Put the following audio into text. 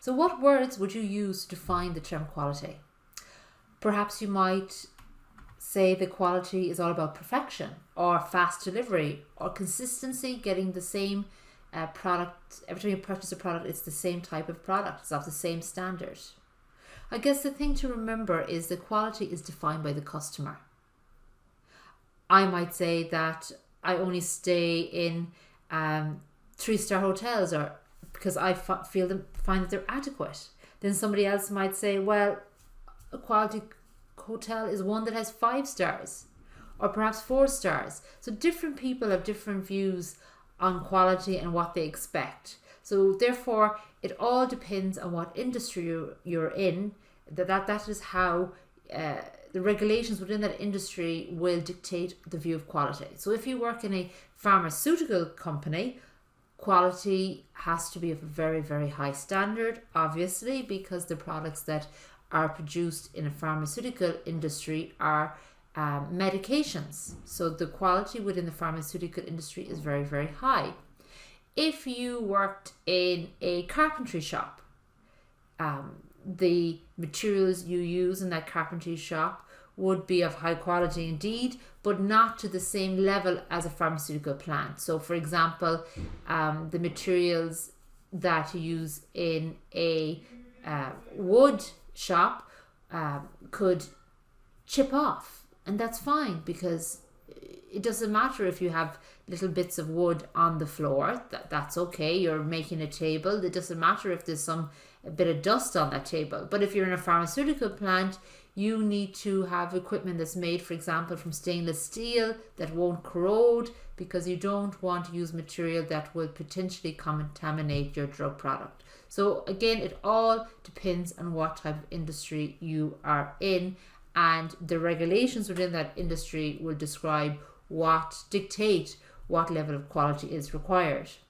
So what words would you use to define the term quality? Perhaps you might say the quality is all about perfection, or fast delivery, or consistency, getting the same product. Every time you purchase a product, it's the same type of product, it's of the same standard. I guess the thing to remember is that quality is defined by the customer. I might say that I only stay in 3-star hotels, or because I find that they're adequate. Then somebody else might say, well, a quality hotel is one that has 5 stars, or perhaps 4 stars. So different people have different views on quality and what they expect. So therefore, it all depends on what industry you're in. That is how the regulations within that industry will dictate the view of quality. So if you work in a pharmaceutical company, quality has to be of a very, very high standard, obviously, because the products that are produced in a pharmaceutical industry are medications. So the quality within the pharmaceutical industry is very, very high. If you worked in a carpentry shop, the materials you use in that carpentry shop would be of high quality indeed, but not to the same level as a pharmaceutical plant. So for example, the materials that you use in a wood shop could chip off, and that's fine, because it doesn't matter if you have little bits of wood on the floor. That's okay. You're making a table. It doesn't matter if there's a bit of dust on that table. But if you're in a pharmaceutical plant, you need to have equipment that's made, for example, from stainless steel that won't corrode, because you don't want to use material that will potentially contaminate your drug product. So again, it all depends on what type of industry you are in, and the regulations within that industry will dictate what level of quality is required.